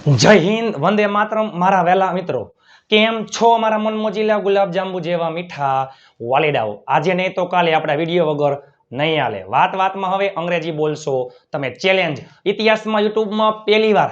જય હિન્દ, વંદે માતરમ. મારા વહેલા મિત્રો, કેમ છો મારા મનમોજીલા ગુલાબજાંબુ જેવા મીઠા વાલીડાઓ? આજે નહીં તો કાલે આપણા વિડીયો વગર નહીં હાલે. વાત વાતમાં હવે અંગ્રેજી બોલશો તમે. ચેલેન્જ ઇતિહાસમાં યુટ્યુબમાં પહેલી વાર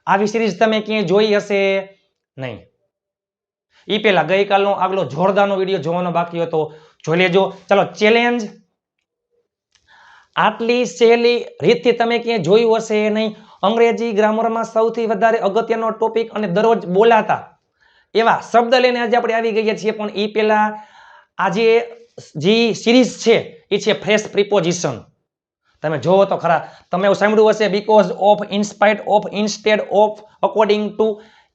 આવી સિરીઝ તમે ક્યાંય જોઈ હશે નહીં. એ પહેલા ગઈકાલનો આગલો જોરદારનો વિડીયો જોવાનો બાકી હતો, જોઈ લેજો. ચલો, ચેલેન્જ આટલી સહેલી રીતથી તમે ક્યાંય જોયું હશે નહીં. અંગ્રેજી ગ્રામરમાં સૌથી વધારે અગત્યનો ટોપિક અને દરરોજ બોલાતા એવા શબ્દ લઈને આજે આપણે આવી ગયા છીએ. પણ એ પહેલા આજે જે સિરીઝ છે એ છે ફ્રેશ પ્રિપોઝિશન. તમે જોવો તો ખરા, તમે એવું સાંભળ્યું હશે because of, in spite of, instead of, according to,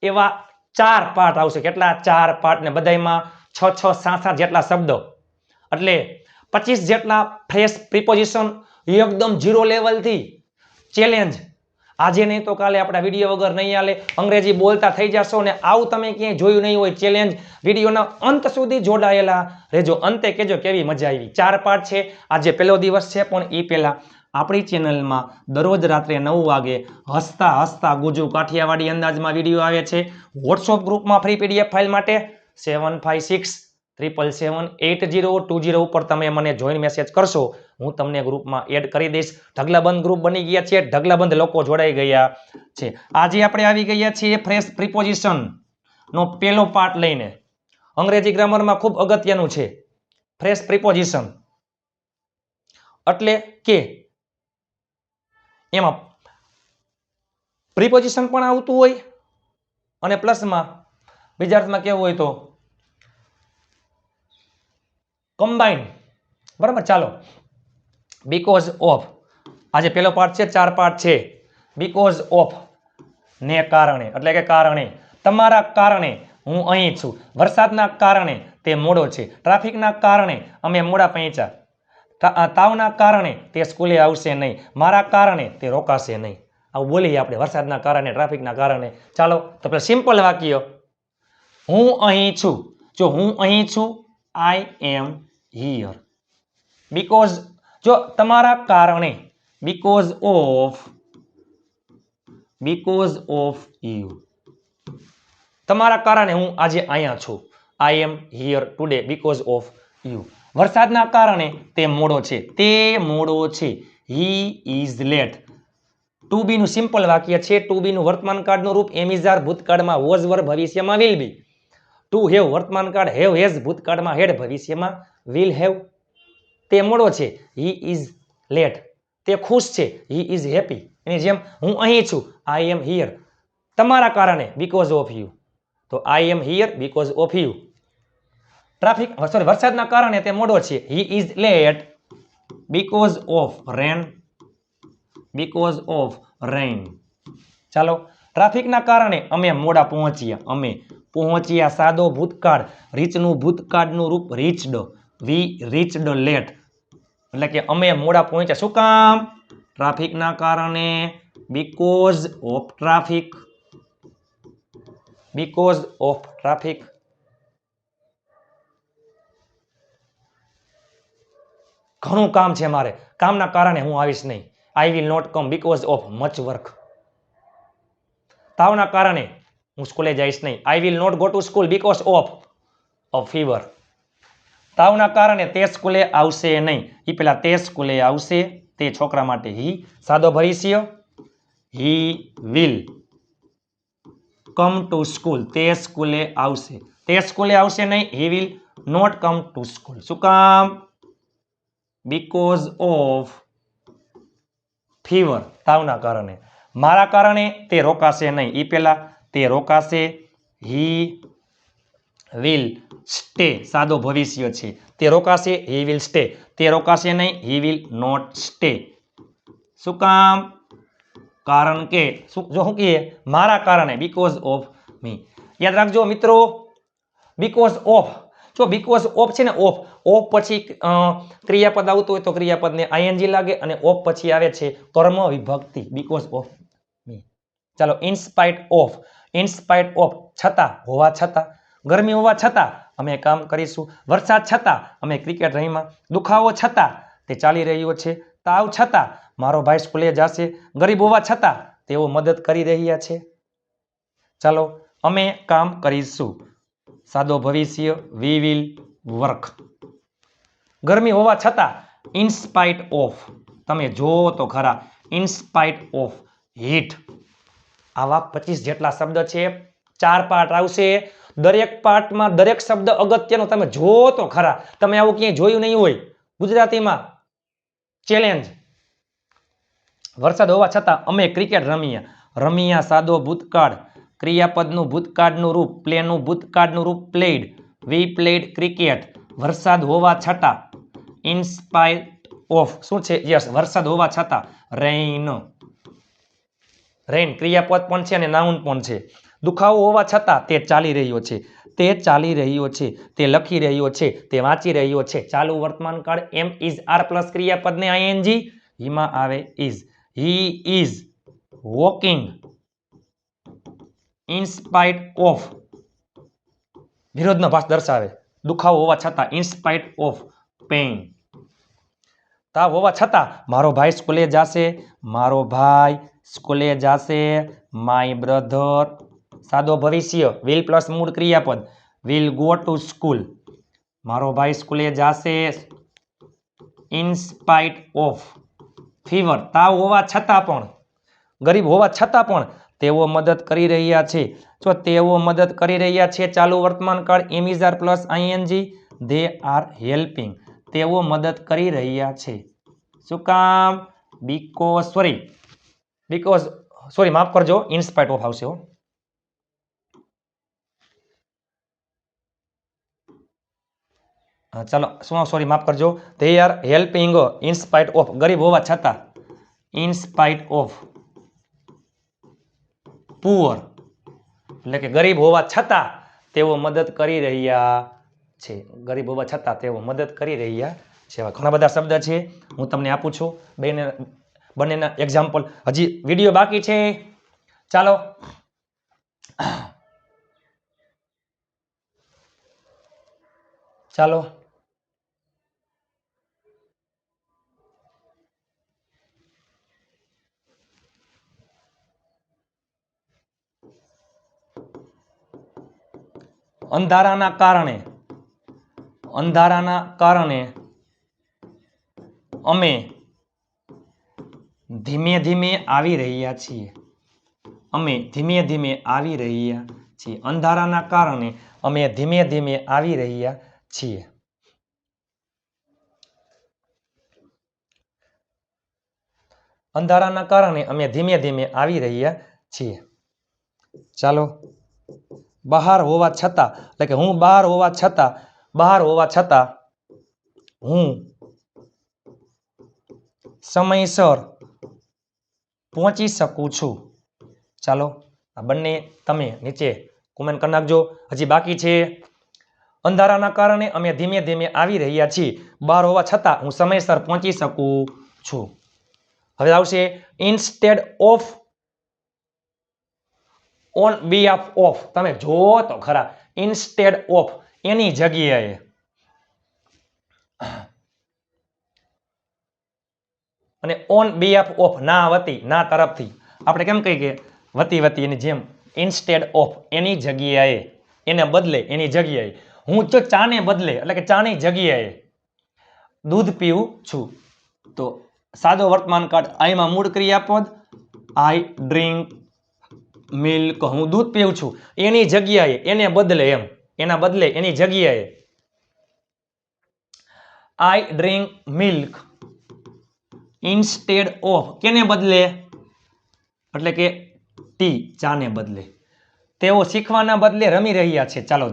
એવા 4 પાર્ટ આવશે. કેટલા? 4 પાર્ટ, ને બધામાં 6, 7 જેટલા શબ્દો, એટલે 25 જેટલા ફ્રેશ પ્રિપોઝિશન એકદમ 0 લેવલથી ચેલેન્જ. આજે નહીં તો કાલે આપણા વિડીયો વગર નહીં હાલે. અંગ્રેજી બોલતા થઈ જશો ને આવું તમે ક્યાંય જોયું નહીં હોય ચેલેન્જ. વિડીયોના અંત સુધી જોડાયેલા રહેજો. અંતે કહેજો કેવી મજા આવી. 4 પાર્ટ છે. આજે પહેલો દિવસ છે, પણ એ પહેલા આપણી ચેનલમાં દરરોજ રાત્રે 9 વાગે હસતા હસતા ગુજુ કાઠિયાવાડી અંદાજમાં વિડીયો આવે છે. વોટ્સઅપ ગ્રુપમાં ફ્રી પીડીએફ ફાઇલ માટે 7567778020 ઉપર તમે મને જોઈન મેસેજ કરશો, હું તમને ગ્રુપમાં એડ કરી દઈશ. ઢગલાબંધ ગ્રુપ બની ગયા છે, ઢગલાબંધ લોકો જોડાઈ ગયા છે. આજે આપણે આવી ગયા છીએ ફ્રેશ પ્રિપોઝિશન નો પહેલો પાર્ટ લઈને. અંગ્રેજી ગ્રામરમાં ખૂબ અગત્યનું છે ફ્રેશ પ્રિપોઝિશન. એટલે કે એમાં પ્રિપોઝિશન પણ આવતું હોય અને પ્લસમાં બીજા અર્થમાં કેવું હોય તો કમ્બાઈન. બરાબર, ચાલો. બીકોઝ ઓફ, આજે પહેલો પાર્ટ છે, 4 પાર્ટ છે. બીકોઝ ઓફ ને કારણે, એટલે કે કારણે, તમારા કારણે હું અહીં છું. વરસાદના કારણે તે મોડો છે. ટ્રાફિકના કારણે અમે મોડા પહોંચ્યા. તાવના કારણે તે સ્કૂલે આવશે નહીં. મારા કારણે તે રોકાશે નહીં. આવું બોલીએ આપણે, વરસાદના કારણે, ટ્રાફિકના કારણે. ચાલો, તો પેલા સિમ્પલ વાક્ય, હું અહીં છું. જો હું અહીં છું, આઈ એમ હિયર. બીકોઝ, જો તમારા કારણે, બીકોઝ ઓફ યુ. તમારા કારણે હું આજે અહીંયા છું. I am here today because of you. વરસાદના કારણે તે મોડો છે. તે મોડો છે. He is late. To be નું સિમ્પલ વાક્ય છે. ટુ બી નું વર્તમાન કાળનું રૂપ એમ ઇઝ આર ભૂતકાળમાં, વોઝ વર ભવિષ્યમાં વિલ બી. ટુ હેવ વર્તમાન કાળ, હેવ હેઝ ભૂતકાળમાં, હેડ ભવિષ્યમાં, વિલ હેવ. તે મોડો છે. He is late. તે ખુશ છે. He is happy. એની જેમ હું અહીં છું, આઈ એમ હિયર તમારા કારણે, બીકોઝ ઓફ યુ. તો I am here because of you. Traffic, sorry, વરસાદના કારણે તે મોડો છે. He is late because of rain. Because of rain. ચાલો, ટ્રાફિકના કારણે અમે મોડા પહોંચ્યા. અમે પહોંચ્યા. સાદો ભૂતકાળ, રીચનું ભૂતકાળનું રૂપ રીચડ. વી રીચડ લેટ. એટલે કે અમે મોડા પહોંચ્યા. શું કામ? ટ્રાફિકના કારણે. Because of traffic. Because of traffic. ઘણું કામ છે મારે, કામના કારણે હું આવીશ નહીં. I will not come because of much work. તાવના કારણે હું સ્કૂલે જઈશ નહીં. I will not go to school because of fever. તાવના કારણે તે સ્કૂલે આવશે નહીં. એ પેલા તે સ્કૂલે આવશે, તે છોકરા માટે હી, સાદો ભવિષ્ય, he will come to school. તે સ્કૂલે આવશે. તે સ્કૂલે આવશે નહીં. He will not come to school. શું કામ? Because of fever. તાવના કારણે. મારા કારણે તે રોકાશે નહીં. એ પેલા તે રોકાશે. He will stay. સાદો ભવિષ્ય છે. તે રોકાશે. He will stay. તે રોકાશે નહીં. He will not stay. શું કામ? કારણ કે, જો શું કહીએ, મારા કારણે, બીકોઝ ઓફ મી. યાદ રાખજો મિત્રો, બીકોઝ ઓફ. જો બીકોઝ ઓફ છે ને, ઓફ પછી ક્રિયાપદ આવતું હોય તો ક્રિયાપદને આઈએનજી લાગે, અને ઓફ પછી આવે છે કર્મ વિભક્તિ. Because of me. ચાલો, in spite of. In spite of, છતાં, હોવા છતાં. ગરમી હોવા છતાં અમે કામ કરીશું. વરસાદ છતાં અમે ક્રિકેટ રમ્યા. દુખાવો છતાં તે ચાલી રહ્યો છે. તાવ છતાં મારો ભાઈ સ્કૂલે જશે. ગરીબ હોવા છતાં તેઓ મદદ કરી રહ્યા છે. ચાલો અમે કામ કરીશું. સાદો ભવિષ્ય વી વિલ વર્ક. ગરમી હોવા છતાં ઇન સ્પાઇટ ઓફ, તમે જો તો ખરા, ઇન સ્પાઇટ ઓફ હીટ. આવા 25 જેટલા શબ્દ છે, 4 પાર્ટ આવશે. દરેક પાર્ટમાં દરેક શબ્દ અગત્યનો, તમે જો તો ખરા, તમે આવું ક્યાંય જોયું નહીં હોય ગુજરાતીમાં. ચેલેન્જ. વરસાદ હોવા છતાં અમે ક્રિકેટ રમ્યા. રમ્યા સાદો ભૂતકાળ, ક્રિયાપદનું ભૂતકાળનું રૂપ, પ્લેનું ભૂતકાળનું રૂપ પ્લેડ, વી પ્લેડ ક્રિકેટ. વરસાદ હોવા છતાં ઇન સ્પાઇટ ઓફ શું છે? યસ, વરસાદ હોવા છતાં રેઇન. રેઇન ક્રિયાપદ પણ છે અને નાઉન પણ છે. દુખાવો હોવા છતાં તે ચાલી રહ્યો છે. તે ચાલી રહ્યો છે. તે લખી રહ્યો છે. તે વાંચી રહ્યો છે. ચાલુ વર્તમાન કાળ એમ ઇઝ આર પ્લસ ક્રિયાપદને આઈએનજી હીમાં આવે is. He is walking in spite of, વિરોધનો ભાસ દર્શાવે. દુખાવો હોવા છતાં ઇન સ્પાઇટ ઓફ પેઇન. તાવ હોવા છતાં મારો ભાઈ સ્કૂલે જાશે. મારો ભાઈ સ્કૂલે જાશે. My brother. સાદો ભવિષ્ય વિલ પ્લસ મૂળ ક્રિયાપદ વિલ ગો ટુ સ્કૂલ. મારો ભાઈ સ્કૂલે જાશે ઇન સ્પાઇટ ઓફ ફીવર. તાવ હોવા છતાં પણ, ગરીબ હોવા છતાં પણ તેઓ મદદ કરી રહ્યા છે. જો તેઓ મદદ કરી રહ્યા છે, ચાલુ વર્તમાન કાળ am is are plus ING, they are helping. તેઓ મદદ કરી રહ્યા છે. શું કામ? સોરી માફ કરજો, ઇન સ્પાઇટ ઓફ આવશે. ચાલો સોરી માફ કરજો, they are helping in spite of. ગરીબ હોવા છતાં ઇન સ્પાઇટ ઓફ પુઅર, એટલે કે ગરીબ હોવા છતાં તેઓ મદદ કરી રહ્યા છે. ગરીબ હોવા છતાં તેઓ મદદ કરી રહ્યા છે. ઘણા બધા શબ્દ છે, હું તમને આપું છું બંનેના એક્ઝામ્પલ. હજી વિડીયો બાકી છે. ચાલો ચાલો અંધારાના કારણે અમે ધીમે ધીમે આવી રહ્યા છીએ. અમે ધીમે ધીમે આવી રહ્યા છીએ. અંધારાના કારણે અમે ધીમે ધીમે આવી રહ્યા છીએ. અંધારાના કારણે અમે ધીમે ધીમે આવી રહ્યા છીએ. ચાલો બહાર હોવા છતાં, એટલે કે હું બહાર હોવા છતાં હું સમયસર પહોંચી શકું છું. ચાલો આ બંને તમે નીચે કોમેન્ટ કરી નાખજો. હજી બાકી છે. અંધારાના કારણે અમે ધીમે ધીમે આવી રહ્યા છીએ. બહાર હોવા છતાં હું સમયસર પહોંચી શકું છું. હવે આવશે instead of, on behalf of. તમે જો તો ખરા, ઇન્સ્ટેડ ઓફ એની જગ્યાએ, અને ઓન બિહાફ ઓફ ના વતી, ના તરફથી. આપણે કેમ કહીએ કે વતી વતી, એની જેમ ઇન્સ્ટેડ ઓફ એની જગ્યાએ, એને બદલે એની જગ્યાએ. હું જો ચાને બદલે, એટલે કે ચાની જગ્યાએ દૂધ પીવું છું. તો સાદો વર્તમાન કાળ આઈમાં મૂળ ક્રિયાપદ આઈ ડ્રિંક મિલ્ક. હું દૂધ પીવું છું એની જગ્યાએ, એને બદલે, એમ એના બદલે એની જગ્યાએ આઈ ડ્રિંક મિલ્ક ઇન્સ્ટેડ ઓફ. કેને બદલે? એટલે કે ટી, ચાને બદલે. તેઓ શીખવાના બદલે રમી રહ્યા છે. ચાલો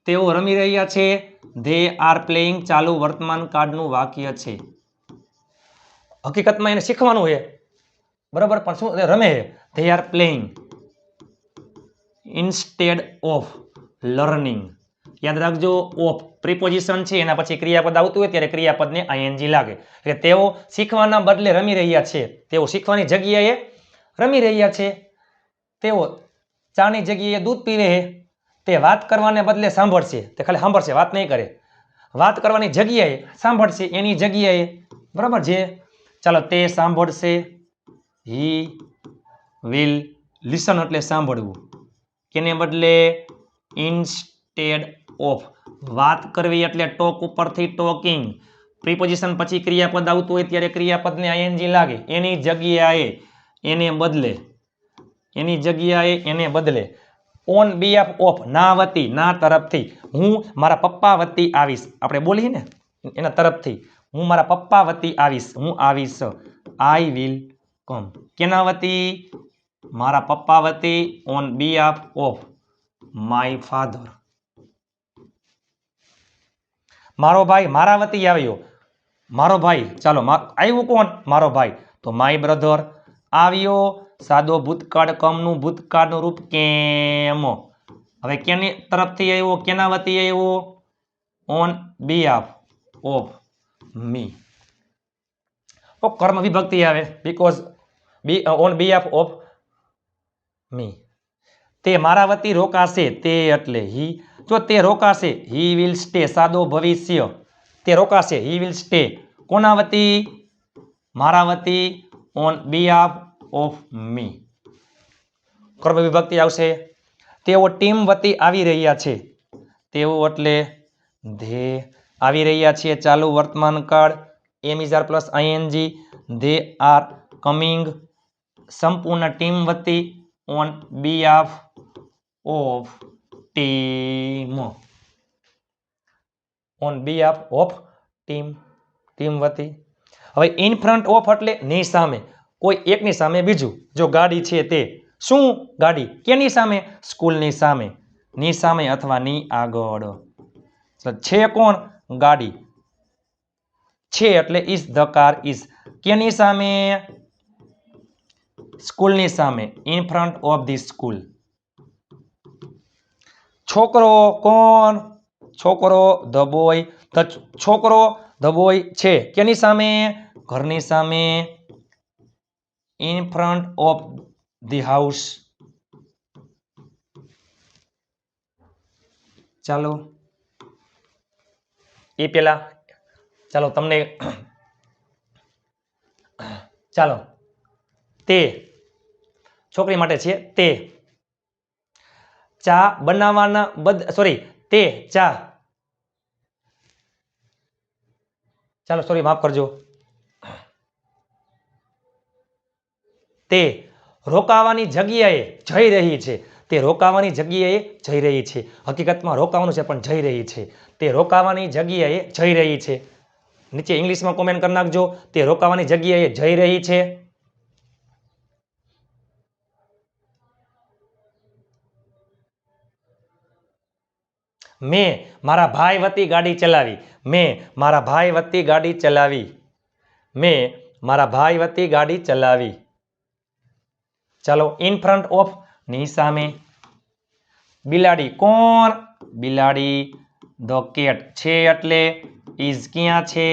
તેઓ રમી રહ્યા છે. ધે આર પ્લેઇંગ ચાલુ વર્તમાન કાળનું વાક્ય છે. હકીકતમાં એને શીખવાનું છે, બરાબર, પણ શું રમે છે? They are playing instead of learning. યાદ રાખજો, ઓફ પ્રિપોઝિશન છે, એના પછી ક્રિયાપદ આવતું હોય ત્યારે ક્રિયાપદને આઈએનજી લાગે. એટલે તેઓ શીખવાના બદલે રમી રહ્યા છે. તેઓ શીખવાની જગ્યાએ રમી રહ્યા છે. તેઓ ચાની જગ્યાએ દૂધ પીવે છે. તે વાત કરવાને બદલે સાંભળશે. તે ખાલી સાંભળશે, વાત નહીં કરે. વાત કરવાની જગ્યાએ સાંભળશે, એની જગ્યાએ, બરાબર છે. ચાલો તે સાંભળશે. હી વિલ લિસન એટલે સાંભળવું, કેને બદલે ઇન્સ્ટેડ ઓફ, વાત કરવી એટલે ટોક ઉપરથી ટોકિંગ, પ્રીપોઝિશન પછી ક્રિયાપદ આવતું હોય ત્યારે ક્રિયાપદને આઈએનજી લાગે, એની જગ્યાએ એને બદલે ઓન બીહાફ ઓફ, ના વતી, ના તરફથી, હું મારા પપ્પા વતી આવીશ, આપણે બોલીએ ને એના તરફથી, હું મારા પપ્પા વતી આવીશ, હું આવીશ, આઈ વિલ કમ, કેના વતી, મારા પપ્પા વતી, on behalf of my father. મારો ભાઈ મારા વતી આવ્યો, મારો ભાઈ, ચાલો આવ્યું કોણ, મારો ભાઈ, તો માય બ્રધર. આવ્યો સાદો ભૂતકાળ, કમનું ભૂતકાળનું રૂપ કેમ. હવે કેની તરફથી આવ્યો, કેના વતી આવ્યો, ઓન બીહાફ ઓફ મી. તો કર્મ વિભક્તિ આવે, because on behalf of me. તે મારા વતી રોકાશે, તે એટલે હી, જો તે રોકાશે, હી વિલ સ્ટે, સાદો ભવિષ્ય, તે રોકાશે, હી વિલ સ્ટે, કોના વતી, મારા વતી, ઓન બીહાફ ઓફ મી. કર્મ વિભક્તિ આવશે. તેઓ ટીમ વતી આવી રહ્યા છે, તેઓ એટલે ધે આવી રહ્યા છે, ચાલુ વર્તમાન કાળ, am is are plus ING, they are coming, સંપૂર્ણ ટીમ વતી, on behalf of team, on behalf of team, team વતી. હવે ઇન ફ્રન્ટ ઓફ એટલે ની સામે, કોઈ એકની સામે બીજું, જો ગાડી છે તે, શું ગાડી, કેની સામે, સ્કૂલની સામે, ની સામે અથવા ની આગળ. છે કોણ, ગાડી, છે એટલે ઇઝ ધ કાર ઇઝ, કેની સામે, સ્કૂલની સામે, in front of the school. છોકરો કોણ, છોકરો ધ બોય, છોકરો ધ બોય છે, કેની સામે, ઘરની સામે, in front of the house. ચાલો એ પેલા, ચાલો તમને, ચાલો તે છોકરી માટે છે, તે ચા બનાવવાના તે ચા, ચાલો સોરી માફ કરજો, તે રોકાવાની જગ્યાએ જઈ રહી છે, તે રોકાવાની જગ્યાએ જઈ રહી છે, હકીકતમાં રોકાવાનું છે પણ જઈ રહી છે, તે રોકાવાની જગ્યાએ જઈ રહી છે. નીચે ઇંગ્લિશમાં કોમેન્ટ કરી નાખજો, તે રોકાવાની જગ્યાએ જઈ રહી છે. મેં મારા ભાઈ વતી ગાડી ચલાવી, મેં મારા ભાઈ વતી ગાડી ચલાવી, મેં મારા ભાઈ વતી ગાડી ચલાવી. ચાલો ઇન ફ્રન્ટ ઓફ ની સામે, બિલાડી કોણ, બિલાડી ધ કેટ, છે એટલે ઇઝ ક્યાં છે,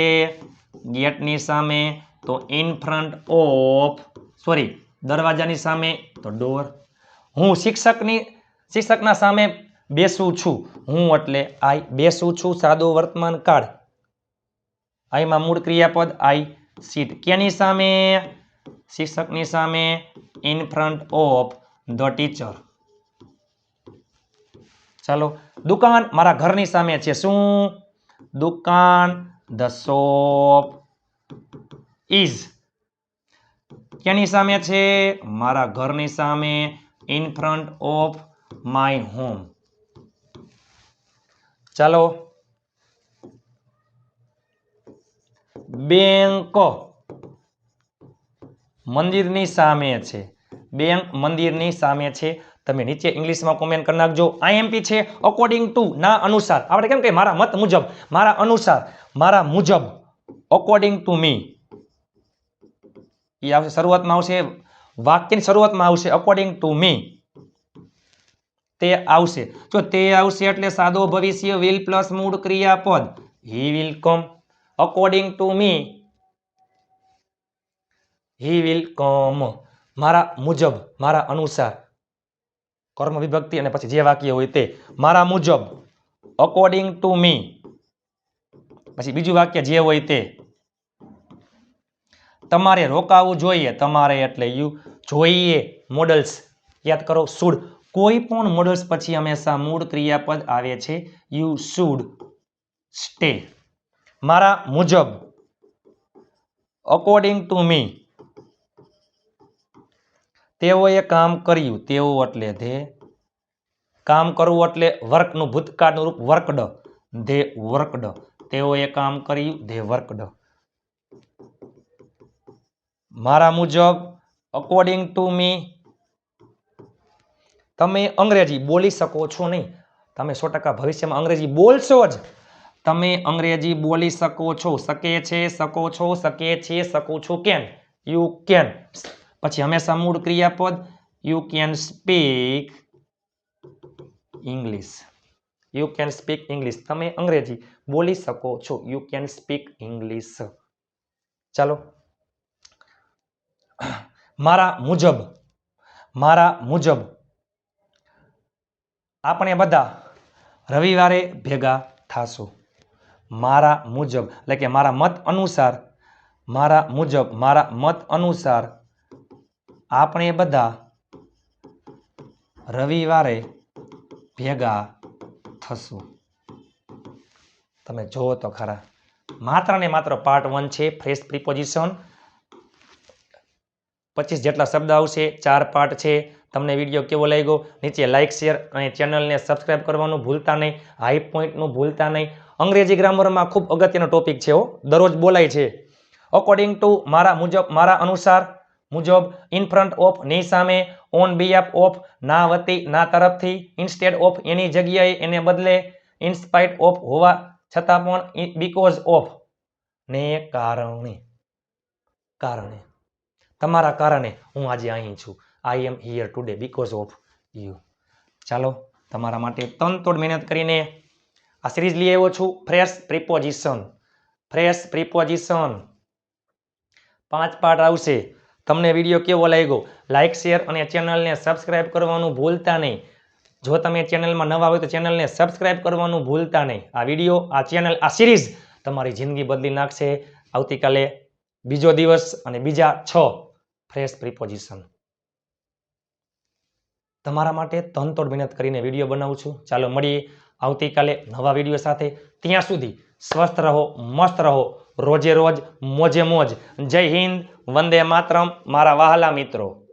ગેટની સામે, તો ઇન ફ્રન્ટ ઓફ, સોરી દરવાજાની સામે તો ડોર. હું શિક્ષકના સામે બેસું છું, હું એટલે આઈ, બેસું છું સાદો વર્તમાન કાળ, આઈમાં મૂળ ક્રિયાપદ આઈ સીટ, કેની સામે, શિક્ષકની સામે, in front of the teacher. ચાલો દુકાન મારા ઘરની સામે છે, શું, દુકાન ધ શોપ ઇઝ, કેની સામે છે, મારા ઘરની સામે, in front of my home. ચાલો બેંક મંદિરની સામે છે, બેંક મંદિરની સામે છે. તમે નીચે ઇંગ્લિશમાં કોમેન્ટ કરી નાખજો. આઈએમપી છે અકોર્ડિંગ ટુ, ના અનુસાર, આપણે કેમ કે મારા મત મુજબ, મારા અનુસાર, મારા મુજબ, અકોર્ડિંગ ટુ મી, એ આવશે શરૂઆતમાં, આવશે વાક્યની શરૂઆતમાં આવશે અકોર્ડિંગ ટુ મી, તે આવશે. જો તે આવશે એટલે સાદો ભવિષ્ય, વિલ પ્લસ મૂળ ક્રિયાપદ, he will come, according to me, he will come, મારા મુજબ, મારા અનુસાર, કર્મ વિભક્તિ અને પછી જે વાક્ય હોય તે, મારા મુજબ, અકોર્ડિંગ ટુ મી, પછી બીજું વાક્ય જે હોય તે. તમારે રોકાવું જોઈએ, તમારે એટલે યુ, જોઈએ મોડલ્સ યાદ કરો શુડ કોઈ પણ મોડલ્સ પછી હંમેશા મૂળ ક્રિયાપદ આવે છે યુ શુડ સ્ટે મારા મુજબ અકોર્ડિંગ ટુ મી તેઓએ કામ કર્યું તેઓ એટલે ધે કામ કરવું એટલે વર્કનું ભૂતકાળનું રૂપ વર્કડ ધે વર્કડ તેઓએ કામ કર્યું ધે વર્કડ મારા મુજબ અકોર્ડિંગ ટુ મી તમે અંગ્રેજી બોલી શકો છો નહીં તમે 100% ભવિષ્યમાં અંગ્રેજી બોલશો જ તમે અંગ્રેજી બોલી શકો છો શકે છે શકો છો શકે છે શકો છો કેન યુ કેન પછી હંમેશા મૂળ ક્રિયાપદ you can speak English you can speak English તમે અંગ્રેજી બોલી શકો છો યુ કેન સ્પીક ઇંગ્લિશ ચાલો મારા મુજબ આપણે બધા રવિવારે ભેગા થાશું મારા મુજબ એટલે કે મારા મત અનુસાર આપણે બધા રવિવારે ભેગા થશું તમે જોવો તો ખરા માત્ર ને માત્ર પાર્ટ 1 છે ફ્રેશ પ્રિપોઝિશન 25 જેટલા શબ્દ આવશે 4 પાર્ટ છે તમને વિડીયો કેવો લાગ્યો નીચે લાઇક શેર અને ચેનલને સબસ્ક્રાઇબ કરવાનું ભૂલતા નહીં હાઈ પોઈન્ટનું ભૂલતા નહીં અંગ્રેજી ગ્રામરમાં ખૂબ અગત્યનો ટોપિક છે દરરોજ બોલાય છે અકોર્ડિંગ ટુ મારા મુજબ મારા અનુસાર મુજબ ઇન ફ્રન્ટ ઓફ ની સામે ઓન બિહાફ ઓફ ના વતી ના તરફથી ઇન્સ્ટેડ ઓફ એની જગ્યાએ એને બદલે ઇન સ્પાઇટ ઓફ હોવા છતાં પણ બીકોઝ ઓફ ને કારણે તમારા કારણે હું આજે અહીં છું I am here today because of you ચાલો તમારા માટે તનતોડ મહેનત કરીને આ સિરીઝ લઈ આવ્યો છું ફ્રેશ પ્રિપોઝિશન 5 પાર્ટ આવશે તમને વિડીયો કેવો લાગ્યો લાઇક શેર અને ચેનલને સબસ્ક્રાઇબ કરવાનું ભૂલતા નહીં જો તમે ચેનલમાં નવા હોય તો ચેનલને સબસ્ક્રાઇબ કરવાનું ભૂલતા નહીં આ વિડીયો આ ચેનલ આ સિરીઝ તમારી જિંદગી બદલી નાખશે આવતીકાલે બીજો દિવસ અને બીજા 6 ફ્રેશ પ્રિપોઝિશન તમારા માટે તનતોડ મહેનત કરીને વિડીયો બનાવું છું ચાલો મળીએ આવતીકાલે નવા વિડીયો સાથે ત્યાં સુધી સ્વસ્થ રહો મસ્ત રહો રોજે રોજ મોજે મોજ જય હિન્દ વંદે માતરમ મારા વહાલા મિત્રો